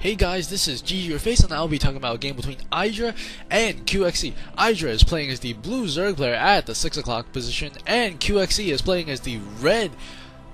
Hey guys, this is GG Your Face, and I'll be talking about a game between IdrA and QXE. IdrA is playing as the blue Zerg player at the 6 o'clock position, and QXE is playing as the red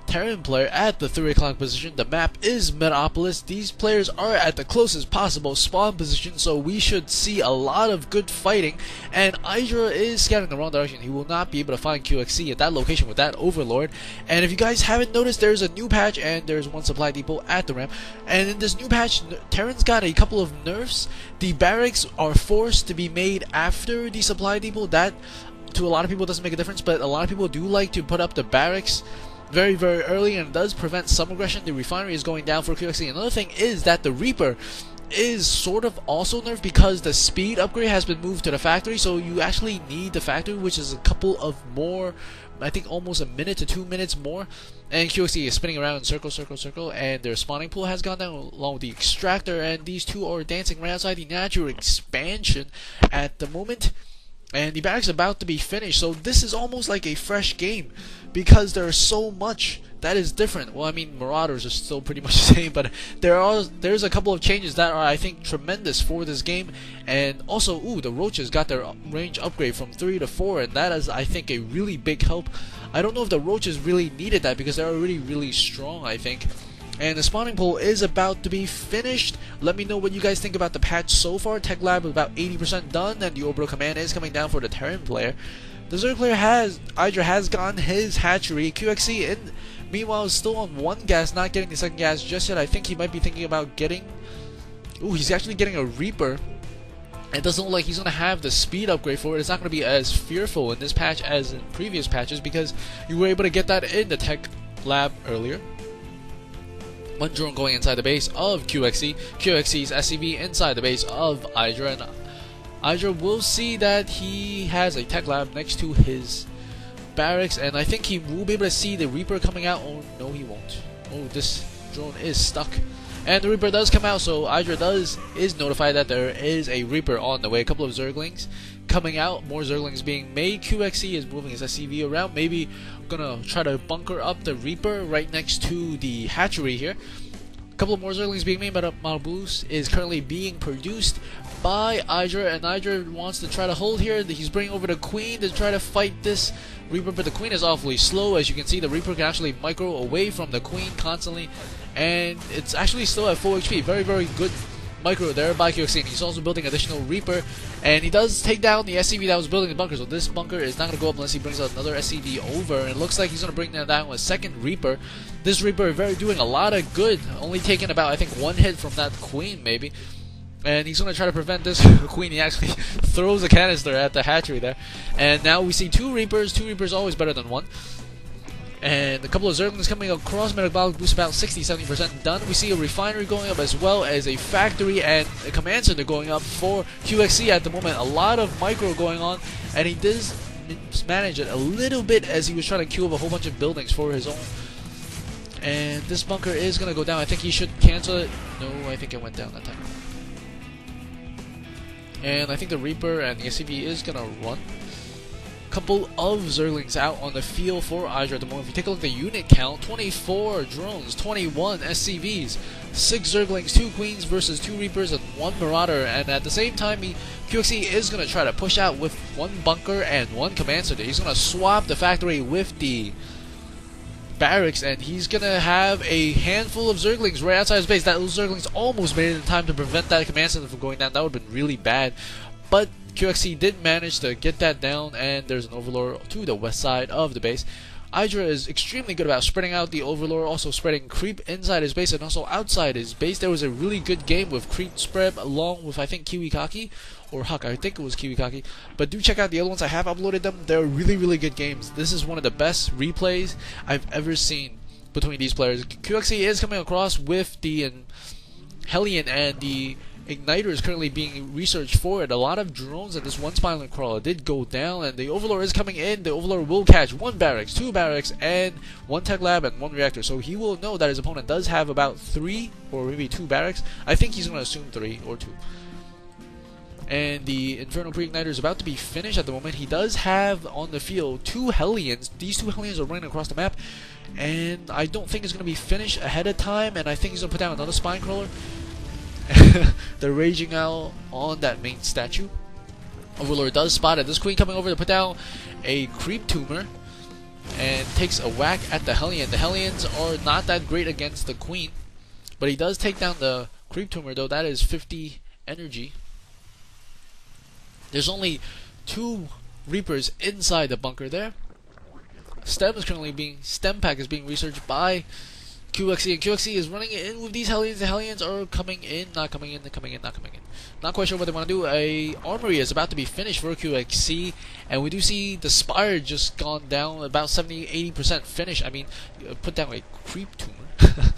Terran player at the 3 o'clock position. The map is Metropolis. These players are at the closest possible spawn position, so we should see a lot of good fighting. And IdrA is scouting the wrong direction. He will not be able to find QXE at that location with that Overlord. And if you guys haven't noticed, there's a new patch and there's one supply depot at the ramp. And in this new patch, Terran's got a couple of nerfs. The barracks are forced to be made after the supply depot. That, to a lot of people, doesn't make a difference, but a lot of people do like to put up the barracks very early, and it does prevent some aggression. The refinery is going down for QXE. Another thing is that the Reaper is sort of also nerfed because the speed upgrade has been moved to the factory, so you actually need the factory, which is a couple of more, I think almost a minute to 2 minutes more. And QXE is spinning around in circle, and their spawning pool has gone down along with the extractor, and these two are dancing right outside the natural expansion at the moment. And the barracks is about to be finished, so this is almost like a fresh game because there's so much that is different. Well, I mean, Marauders are still pretty much the same, but there's a couple of changes that are, I think, tremendous for this game. And also, the Roaches got their range upgrade from 3 to 4, and that is, I think, a really big help. I don't know if the Roaches really needed that because they're already really strong, I think. And the spawning pool is about to be finished. Let me know what you guys think about the patch so far. Tech Lab is about 80% done, and the orbital command is coming down for the Terran player. The Zerg player IdrA has gotten his hatchery. QXE, meanwhile, is still on one gas, not getting the second gas just yet. I think he might be thinking about getting... he's actually getting a Reaper. It doesn't look like he's going to have the speed upgrade for it. It's not going to be as fearful in this patch as in previous patches because you were able to get that in the Tech Lab earlier. One drone going inside the base of QXE. QXE's SCV inside the base of IdrA. And IdrA will see that he has a tech lab next to his barracks. And I think he will be able to see the Reaper coming out. Oh, no, he won't. Oh, this drone is stuck. And the Reaper does come out, so IdrA is notified that there is a Reaper on the way. A couple of Zerglings coming out, more Zerglings being made. QXE is moving his SCV around, maybe gonna try to bunker up the Reaper right next to the hatchery here. A couple of more Zerglings being made, but Malbus is currently being produced by IdrA, and IdrA wants to try to hold here. He's bringing over the Queen to try to fight this Reaper, but the Queen is awfully slow. As you can see, the Reaper can actually micro away from the Queen constantly, and it's actually still at full HP. Very good micro there by QXE. He's also building additional Reaper, and he does take down the SCV that was building the bunker, so this bunker is not going to go up unless he brings out another SCV over, and it looks like he's going to bring that down with a second Reaper. This Reaper is doing a lot of good, only taking about, I think, one hit from that Queen maybe, and he's going to try to prevent this Queen. He actually throws a canister at the hatchery there, and now we see two Reapers always better than one. And a couple of Zerglings coming across. Metabolic boost about 60-70% done. We see a refinery going up as well as a factory and a command center going up for QXE at the moment. A lot of micro going on, and he does manage it a little bit as he was trying to queue up a whole bunch of buildings for his own. And this bunker is going to go down. I think he should cancel it. No, I think it went down that time. And I think the Reaper and the SCV is going to run. Couple of Zerglings out on the field for IdrA at the moment. If you take a look at the unit count, 24 drones, 21 SCVs, 6 Zerglings, 2 Queens versus 2 Reapers and 1 Marauder. And at the same time, QXE is going to try to push out with 1 bunker and 1 command center. He's going to swap the factory with the barracks, and he's going to have a handful of Zerglings right outside his base. Those Zerglings almost made it in time to prevent that command center from going down. That would have been really bad, but QXE did manage to get that down, and there's an Overlord to the west side of the base. IdrA is extremely good about spreading out the Overlord, also spreading creep inside his base and also outside his base. There was a really good game with creep spread along with, I think, Kiwikaki or Huck. I think it was Kiwikaki. But do check out the other ones. I have uploaded them. They're really good games. This is one of the best replays I've ever seen between these players. QXE is coming across with the Hellion, and the Igniter is currently being researched for it. A lot of drones and this one spinal crawler did go down, and the Overlord is coming in. The Overlord will catch 1 barracks, 2 barracks, and 1 tech lab and 1 reactor. So he will know that his opponent does have about 3 or maybe 2 barracks. I think he's going to assume 3 or 2. And the Infernal Pre-Igniter is about to be finished at the moment. He does have on the field 2 Hellions. These 2 Hellions are running across the map, and I don't think it's going to be finished ahead of time, and I think he's going to put down another spine crawler. They're raging out on that main statue. Overlord does spot it. This queen coming over to put down a creep tumor and takes a whack at the Hellion. The Hellions are not that great against the queen, but he does take down the creep tumor, though that is 50 energy. There's only 2 Reapers inside the bunker there. Stem pack is being researched by QXE, and QXE is running in with these Hellions. The Hellions are coming in, not coming in, coming in, not coming in. Not quite sure what they want to do. A armory is about to be finished for QXE, and we do see the Spire just gone down about 70-80% finish. I mean, put down a creep tumor.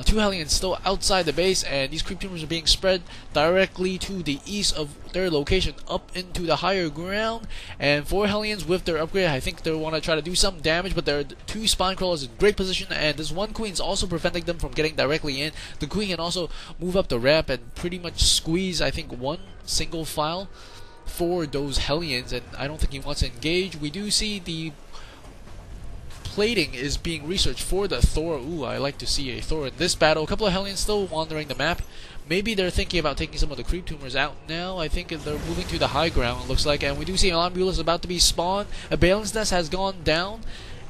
2 Hellions still outside the base, and these creep tumors are being spread directly to the east of their location, up into the higher ground. And 4 Hellions with their upgrade, I think they want to try to do some damage, but there are 2 spine crawlers in great position, and this one queen is also preventing them from getting directly in. The queen can also move up the ramp and pretty much squeeze, I think, one single file for those Hellions, and I don't think he wants to engage. We do see the plating is being researched for the Thor. Ooh, I like to see a Thor in this battle. A couple of Hellions still wandering the map. Maybe they're thinking about taking some of the creep tumors out now. I think they're moving to the high ground, it looks like. And we do see an Omnibulus about to be spawned. A Balin's Nest has gone down,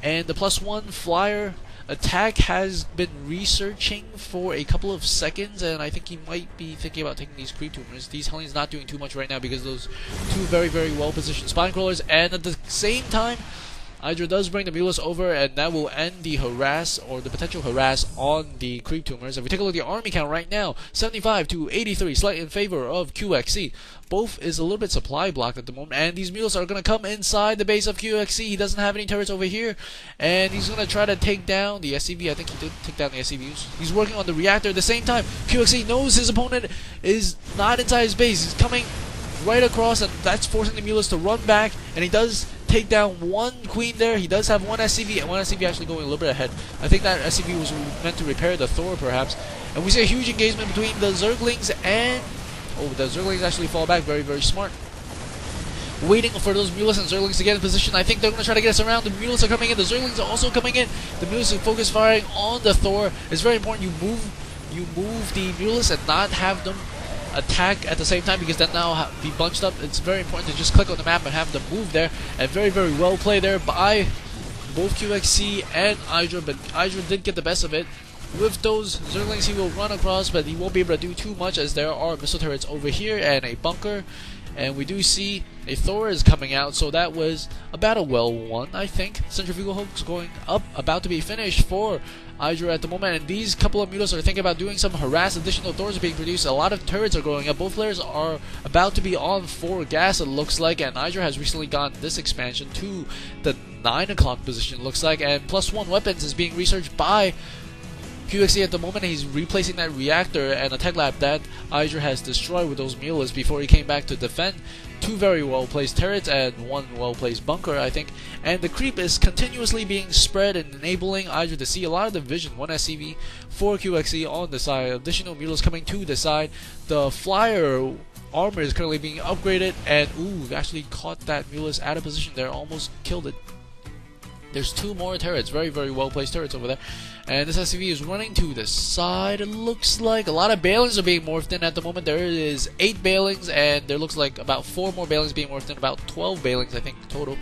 and the +1 flyer attack has been researching for a couple of seconds, and I think he might be thinking about taking these creep tumors. These Hellions not doing too much right now because those 2 very, very well positioned spine crawlers, and at the same time IdrA does bring the Mulus over, and that will end the harass, or the potential harass, on the creep tumors. If we take a look at the army count right now, 75 to 83, slightly in favor of QXE. Both is a little bit supply blocked at the moment, and these Mulus are going to come inside the base of QXE. He doesn't have any turrets over here, and he's going to try to take down the SCV. I think he did take down the SCVs. He's working on the reactor at the same time. QXE knows his opponent is not inside his base. He's coming right across, and that's forcing the Mulus to run back, and he does take down 1 queen there. He does have 1 SCV, and 1 SCV actually going a little bit ahead. I think that SCV was meant to repair the Thor, perhaps. And we see a huge engagement between the Zerglings and... oh, the Zerglings actually fall back. Very, very smart. Waiting for those Mulus and Zerglings to get in position. I think they're going to try to get us around. The Mulus are coming in. The Zerglings are also coming in. The Mulus are focus firing on the Thor. It's very important you move the Mulus and not have them attack at the same time, because then now be bunched up. It's very important to just click on the map and have them move there. And very, very well played there by both QXE and IdrA, but IdrA did get the best of it. With those Zerglings, he will run across, but he won't be able to do too much, as there are missile turrets over here and a bunker. And we do see a Thor is coming out, so that was a battle well won, I think. Centrifugal hooks going up, about to be finished for IdrA at the moment, and these couple of Mulus are thinking about doing some harass. Additional Thors are being produced. A lot of turrets are going up. Both players are about to be on 4 gas, it looks like, and IdrA has recently gotten this expansion to the 9 o'clock position, it looks like, and +1 weapons is being researched by QXE at the moment. He's replacing that reactor and a tech lab that IdrA has destroyed with those Mulus before he came back to defend. 2 very well placed turrets and 1 well placed bunker, I think. And the creep is continuously being spread and enabling IdrA to see a lot of the vision. 1 SCV for QXE on the side. Additional Mulus coming to the side. The flyer armor is currently being upgraded, and ooh, actually caught that Mulus out of position there, almost killed it. There's 2 more turrets, very, very well placed turrets over there. And this SCV is running to the side, it looks like. A lot of Balings are being morphed in at the moment. There is 8 Balings, and there looks like about 4 more Balings being morphed in, about 12 Balings, I think, total.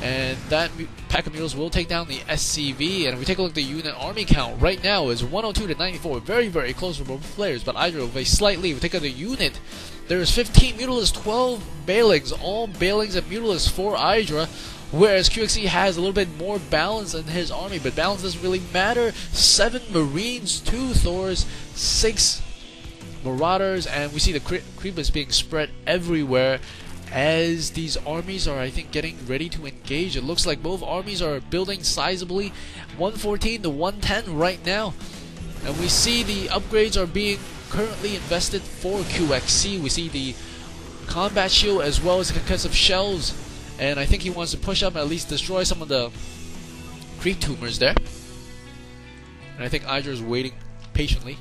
And that pack of Mules will take down the SCV. And if we take a look at the unit army count, right now is 102 to 94. Very, very close for both players, but IdrA with a slight lead. We take a look at the unit. There is 15 Mutalisks, 12 Balings, all Balings and Mutalisks for IdrA. Whereas QXE has a little bit more balance in his army, but balance doesn't really matter. 7 Marines, 2 Thors, 6 Marauders, and we see the creep is being spread everywhere as these armies are, I think, getting ready to engage. It looks like both armies are building sizably, 114 to 110 right now. And we see the upgrades are being currently invested for QXE. We see the combat shield as well as the concussive shells. And I think he wants to push up and at least destroy some of the creep tumors there. And I think IdrA is waiting patiently.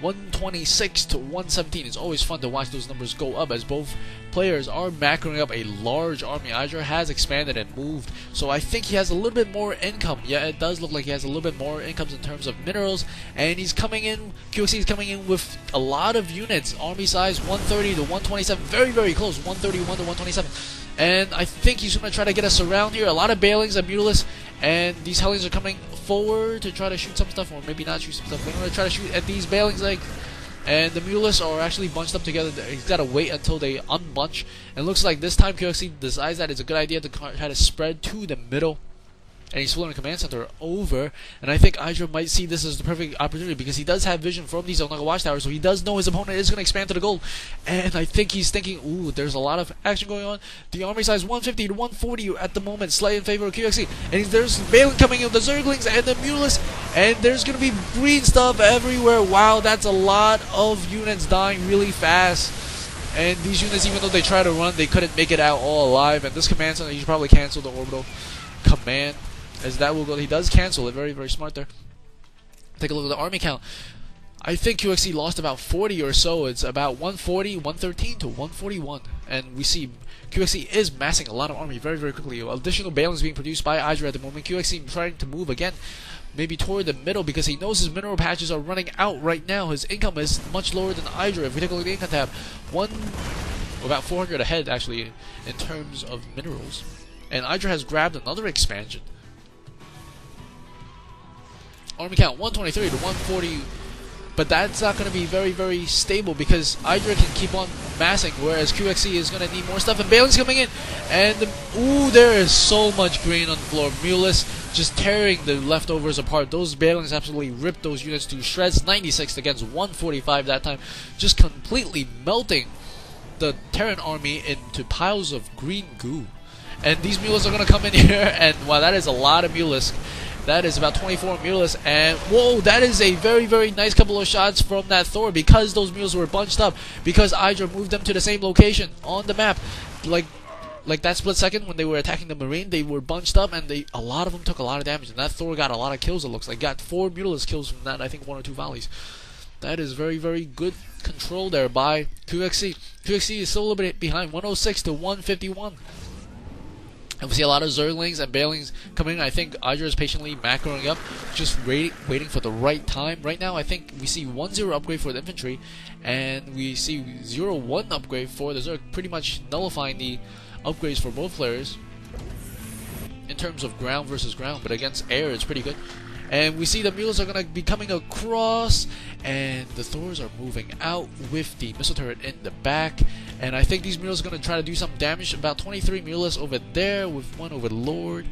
126 to 117. It's always fun to watch those numbers go up as both players are macroing up a large army. IdrA has expanded and moved, so I think he has a little bit more income. Yeah, it does look like he has a little bit more incomes in terms of minerals, and he's coming in, QXC is coming in with a lot of units. Army size 130 to 127, very, very close, 131 to 127. And I think he's going to try to get us around here. A lot of Bailings and Mulas, and these Hellions are coming forward to try to shoot some stuff, or maybe not shoot some stuff. They're going to try to shoot at these Bailings, like, and the Mulas are actually bunched up together. He's got to wait until they unbunch. And it looks like this time QXC decides that it's a good idea to try to spread to the middle. And he's floating a command center over, and I think IdrA might see this as the perfect opportunity because he does have vision from these Onaga watchtowers, so he does know his opponent is going to expand to the gold. And I think he's thinking, ooh, there's a lot of action going on. The army size 150 to 140 at the moment, slightly in favor of QXC. And there's Balin coming in, the Zerglings and the Mulas, and there's going to be green stuff everywhere. Wow, that's a lot of units dying really fast. And these units, even though they try to run, they couldn't make it out all alive. And this command center, you should probably cancel the orbital command, as that will go. He does cancel it. Very, very smart there. Take a look at the army count. I think QXC lost about 40 or so. It's about 140, 113 to 141. And we see QXC is massing a lot of army very, very quickly. Additional Balins being produced by IdrA at the moment. QXC trying to move again, maybe toward the middle, because he knows his mineral patches are running out right now. His income is much lower than IdrA. If we take a look at the income tab, about 400 ahead actually in terms of minerals. And IdrA has grabbed another expansion. Army count 123 to 140, but that's not going to be very, very stable because IdrA can keep on massing, whereas QXC is going to need more stuff. And Balin's coming in, and ooh, there is so much green on the floor. Mulas just tearing the leftovers apart. Those Balins absolutely ripped those units to shreds. 96 against 145 that time, just completely melting the Terran army into piles of green goo. And these Mulas are going to come in here, and wow, that is a lot of Mulas. That is about 24 Mulas, and whoa, that is a very, very nice couple of shots from that Thor, because those Mulas were bunched up, because IdrA moved them to the same location on the map. Like that split second when they were attacking the Marine, they were bunched up, and a lot of them took a lot of damage, and that Thor got a lot of kills, it looks like. Got 4 Mulas kills from that, I think 1 or 2 volleys. That is very, very good control there by QXC. QXC is still a little bit behind, 106 to 151. And we see a lot of Zerglings and Balings coming in. I think IdrA is patiently macroing up, just waiting for the right time. Right now, I think we see 1-0 upgrade for the infantry, and we see 0-1 upgrade for the Zerg, pretty much nullifying the upgrades for both players in terms of ground versus ground. But against air, it's pretty good. And we see the Mulas are going to be coming across, and the Thors are moving out with the missile turret in the back. And I think these Mulas are going to try to do some damage. About 23 Mulas over there with 1 Overlord.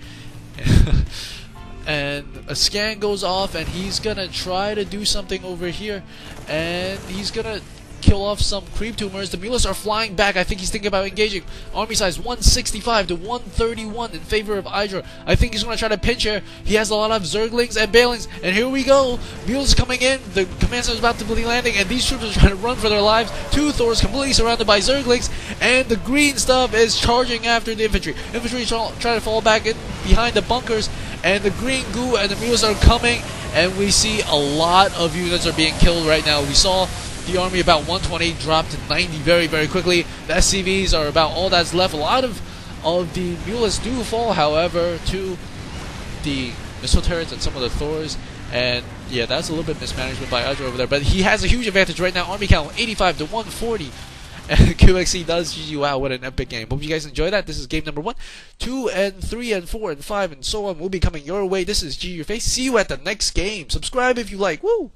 And a scan goes off, and he's going to try to do something over here. And he's going to kill off some creep tumors. The Mulas are flying back. I think he's thinking about engaging. Army size 165 to 131 in favor of IdrA. I think he's going to try to pinch here. He has a lot of Zerglings and Balings, and here we go. Mulas coming in. The command center is about to be landing, and these troops are trying to run for their lives. 2 Thors completely surrounded by Zerglings, and the green stuff is charging after the infantry. Infantry trying to fall back in behind the bunkers, and the green goo and the Mulas are coming, and we see a lot of units are being killed right now. We saw the army about 120 dropped to 90 very, very quickly. The SCVs are about all that's left. A lot of the Mulas do fall, however, to the missile turrets and some of the Thors. And yeah, that's a little bit mismanagement by IdrA over there. But he has a huge advantage right now. Army count 85 to 140. And QXC does GG. Wow, what an epic game. Hope you guys enjoy that. This is game number 1, 2, and 3, and 4, and 5, and so on will be coming your way. This is G Your Face. See you at the next game. Subscribe if you like. Woo!